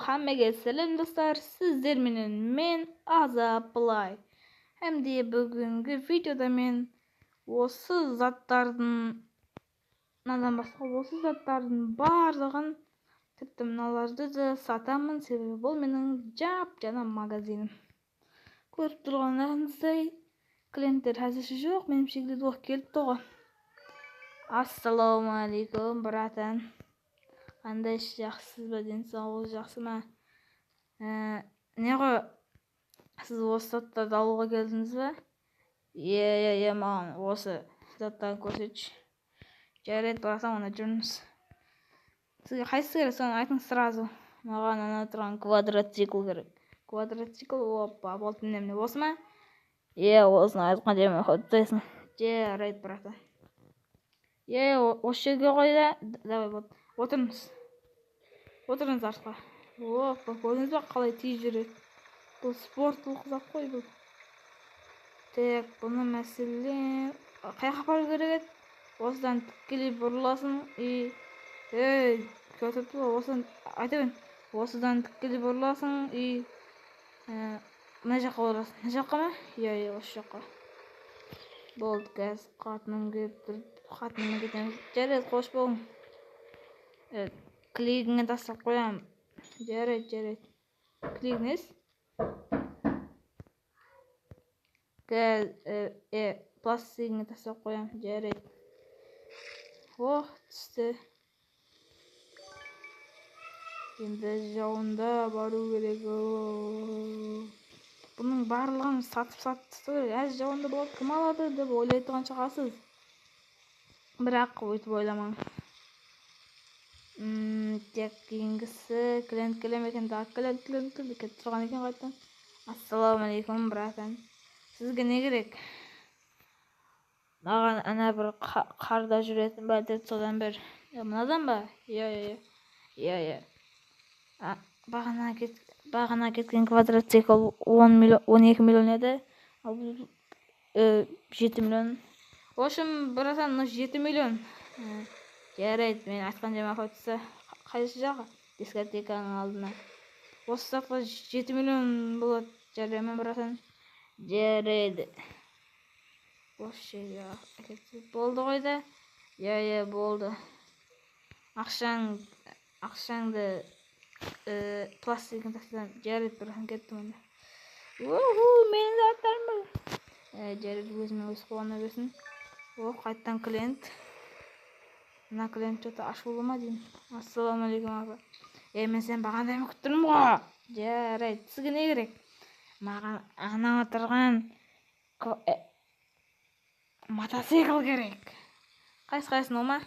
Hammaga salom do'stlar, sizlar bilan men Azab Play. Hamda bugungi videoda men o'sha zatlarning barlig'ini tibtimnalarda da sataman, sebebi bu mening jana magazinim. Ko'rib turganlaringizdek, klientlar hozircha yo'q, menimcha vaqt kelib to'g'an. Assalomu alaykum, bratan. Qanday yaxshisiz va sog'ligingiz yaxshimi? Nega siz o'satda dalga keldingizmi? Man o'sha zatdan ko'rsatish. Jared barasam ona jurns. Sizga qaysi kerak so'ni ayting sразу. Menga ana turgan kvadratsikl kerak. Kvadratsikl oppa, bo'ldi nima o'sma? O'sni aytgan joyim xo'jaysizmi? Jared barasam. O'sha yerga qo'yda. Davay bo'l. O'tiramiz ortga. Ko'rdingizmi qalay tez yuradi? Bu sport qilib qo'y bu. Tek buni masalan qayerga borib kerak? O'zidan tikkili burilasin. Ko'rsatib o'zidan aytavering. O'zidan tikkili burilasin. Najoqqa borilasin. Najoqqami? O'sha yoqqa. Bo'ldi, gaz qatnim kelib turib, xatnimga ketamiz. Jared qo'sh bo'ling. Klikni tashlab qo'yam. Jared. Kliknis. Plastikni tashlab qo'yam. Jared. Tushdi. Endi javonda boru kerak. Buning barlig'ini satib kerak. Javonda bo'lib kim oladi deb o'ylaydigan chiqasiz. Biroq o'yib o'ylamang. Keyingisi klient kelmagan, klient turgan ekan qaytadan. Assalomu alaykum, bratan. Sizga ne kerak? Mаған ana bir qarda жүретін бәлдер содан бір. Мынадан ба? Бағана кеткен квадроцикл 12 миллион еді. Ал бұл 7 миллион. В общем, братан, 7 миллион. Жарайды, мен айтқан жама қойса, қайсы жағы? Дискотеканың алдына. Осы сақта 7 миллион болады. Жарайды, братан. Жарайды. Вообще, болды қойда? Болды. Ақшаңды пластикін тастадым. Жарайды, братан, кеттім онда. Менің заттарым бұл. Жарайды, өзімен өз қуана берсін. Қайттан клиент. Мына клиент что-то ашулы ма деймін. Ассаламу алейкум апа. Мен сен бағандай күттірмін ғой. Жарайды, сізге не керек? Маған ана отырған мотоцикл керек. Қайсы нома?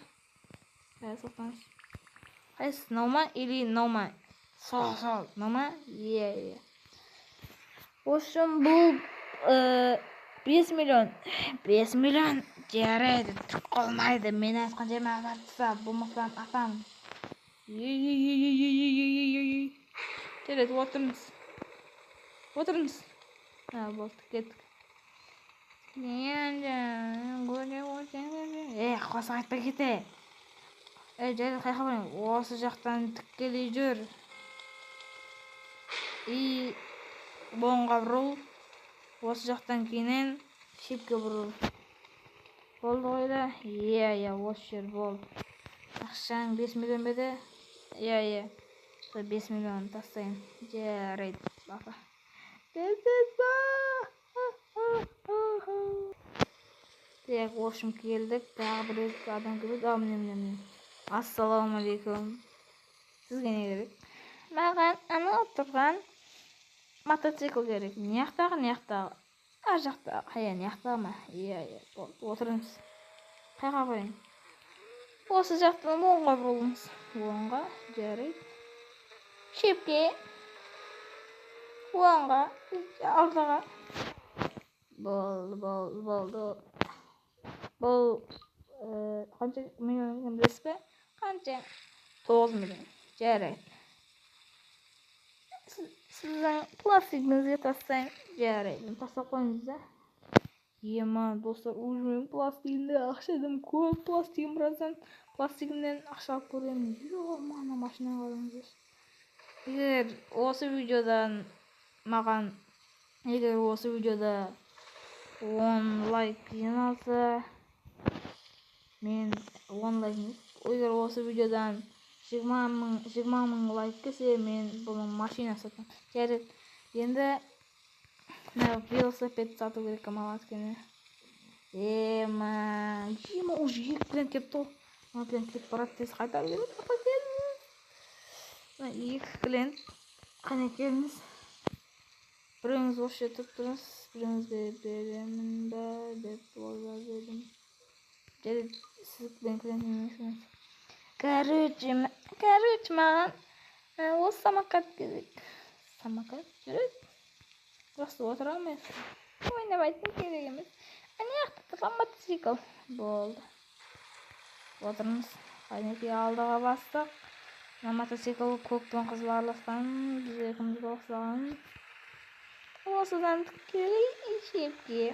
Қайсы нома или нома? Сол, нома? В общем, бұл 5 миллион. 5 миллион жарайды, түк қолмайды. Мен айтқан жеріме апартса, болмасам атам. Жарайды, отырыңыз. Болды, кеттік. Қоса айтпай кете. Жарайды, қайқа барайын. Осы жақтан тіккелей жүр. Боңға бұрыл. Осы жақтан кейінен шепке бұрыл. Болды қойда? Осы жер болды. Ақшаң 5 миллион беді? 5 миллион тастайын. Жарайды, бапа. Так, в общем, келдік. Тағы бір адам келді. Ассаламу алейкум. Сізге не керек? Маған ана отырған мотоцикл керек. Неқтағы? Ар жақтағы. Неқтағы ма? Отырыңыз. Қайға қойын? Осы жақтан оңға бұрылыңыз. Оңға, жарайды. Шепке. Оңға, алдыға. Болды. Бұл қанша миллион білесіз бе? Қанша? 9 миллион. Жарайды. Сіздің пластигіңізге тастайын. Жарайды. Тастап қойыңыз да. Достар, өзімнің пластигімде ақшадым көп пластигім біраздан. Plastikimden aşağı koyayım. Yok mana maşina alınız. Eğer осы videodan mağan eğer осы videoda 10 like жиналса men 10 like eğer осы videodan 20 мың like келсе men bunun машина сатам. Жарайды. Енді велосипед сату керек маған өйткені. Уже 2 клиент келіпті ғой. Мына клиент келіп барады тез қайтарып береді. 2 клиент қане келіңіз. Біреуіңіз осы жерде тұрып тұрыңыз. Біреуіңізге беремін ба деп ойладым. Жарайды, сіз клиент емессіз. Короче, маған осы самокат керек. Самокат жүреді. Просто отыра алмайсың. Ойнамайтын керек емес. Ана жақта мотоцикл болды. Отырмыз. Қанекей алдыға бастық. Мотоцикл көк пен қызыл араласқан. Біз екеуміз ұқсаған. Осыдан тікелей шепке.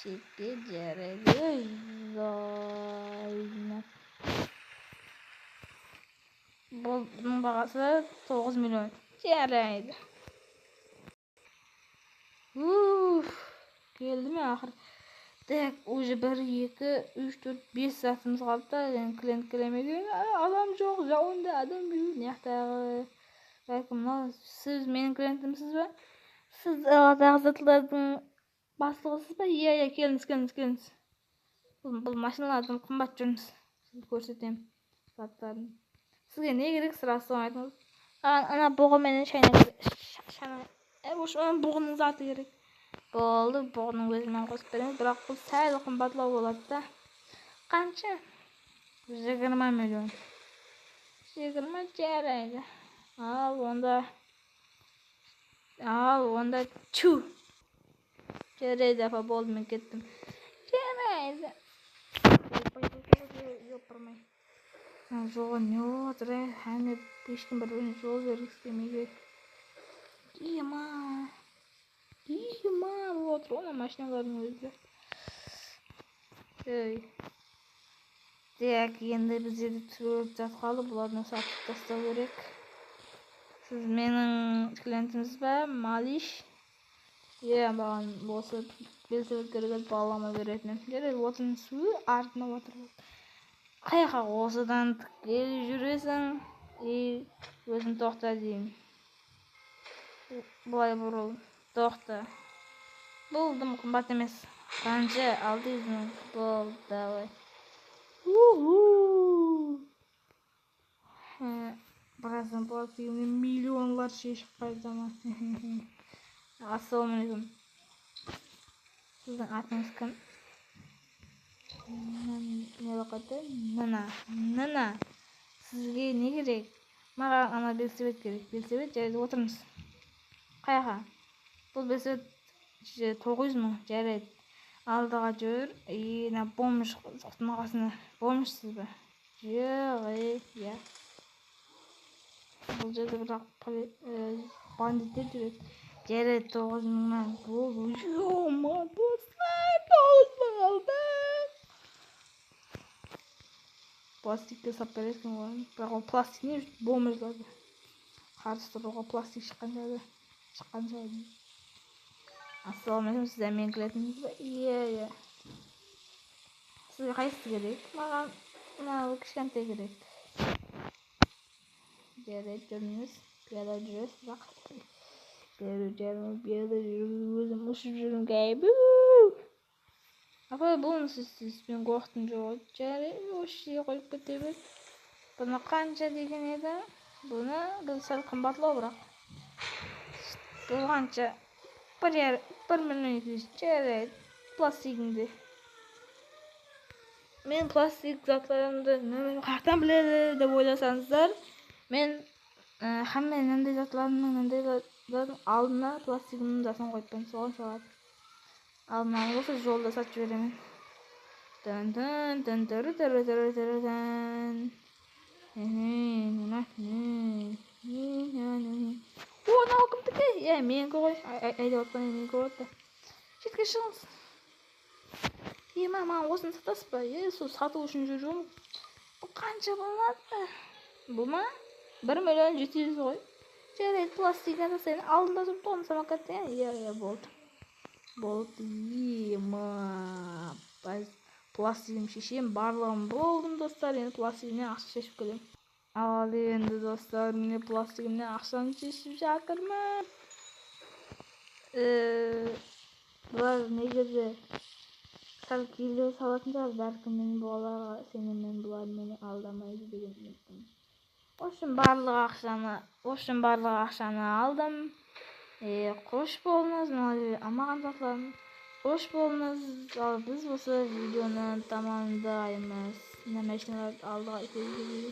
Шепке жарайды. Бұның бағасы 9 миллион. Жарайды. Geldi mi ahir? Так, уже 1, 2, 3, 4, 5 saatimiz kaldı. Klient gelemedi. Adam çok zaunda adam yok. Neyse. Bakın siz benim klientimsiz mi? Siz zatlardan bastığınız mı? Ya geliniz. Bu maşinalardan kımbat жүрміз. Siz көрсетем zatlarını. Sizge ne gerek sırası айтыңыз. Ана бұғы менен шайна керек. Бұғының заты керек. Болды, бұғының өзімен қосып береміз. Бірақ бұл сәл қымбатлау болады да. Қанша? 20 миллион. 20 жарайды. Ал онда чу. Жарайды, апа, болды, мен кеттім. Жарайды. Yo'qirmay. Жоғы не отыр, әне ешкім бір-біріне жол бергісі келмейді. Има отыр, оны машиналардың өзі. Так, енді біздерді түріп жатқалы, бұлардың сатып тастау керек. Сіз менің клиентіміз ба, Малиш? Маған осы белсебет керек балама беретінім. Жарайды, отын суы артына отыр. Қаяққа осыдан тікелі жүресің, өзің тоқта деймін. Бұлай бұрыл, тоқта. Бұлдым, қымбат емес. Қанша 600 мың болды, давай. Біраздан пластигімде миллионлар шешіп қайтамын. Ассалаумағалейкум. Сіздің атыңыз кім? Нана. Сізге не керек? Маған ана белсебет керек. Белсебет жарайды, отырмыз. Қаяға? Бұл белсебет 900 мың жарайды. Алдыға жүр. Бомж құтының қасына. Бомжсыз ба? Жоқ, бұл жерде бірақ бандиттер жүреді. Жарайды, 9 мыңнан. Бұл жома, достар, 9 мың алды. Пластикке сап бересің ғой. Бірақ ол пластик не үшін бомжлады. Қарсы тұруға пластик шыққан жайды. Ассалаумағалейкум, сіздер мен келетіңіз бе? Иә. Сізге қайсысы керек? Маған мынау кішкентай керек. Жарайды, жүрміз. Пиада жүресіз бақ. Пиада өзім ұшып жүрім кәйбі. Апа, бұны сіз мен қорқтым жоқ. Жарайды, осы жерге қойып кете бер. Бұны қанша деген еді? Бұл сәл қымбатлау бірақ. Бұл қанша? 1 миллион 200. Жарайды, пластигіңді. Мен пластик затларымды қақтан біледі деп ойласаңыздар, мен нандай затларымның алдына пластигімнің затын қойыппен соған салады. Алдына болса жолда сатып жіберемін. Мынау кімдікі? Менікі ғой. Айдап отқан менікі ғой. Шетке шығыңыз. Mama osini satasizmi? Siz satuv uchun жүрмін. Bu qancha bo'ladi? Bumi? 1.700.000 qo'y. Jarayt plastikada seni aldida turib to'g'ri samokatda. Ya bo'ldi. Biz plastigim shishim bарлығым болдым достар. Endi plastigimdan ақша шешіп келем. Ал endi достар, meni plastigimdan ақшаны шешіп жатырмын. Bular negada sal kilo salatınlar belki men bular senin men bular meni aldamaydı degan umiddaman. Oşun barlığı akşamı aldım. Xoş bolunuz, amağandaklarim. Xoş bolunuz. Biz bu videonun tamamındayız. Nima ishlar aldığa itirildi.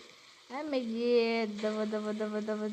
Hammaga dava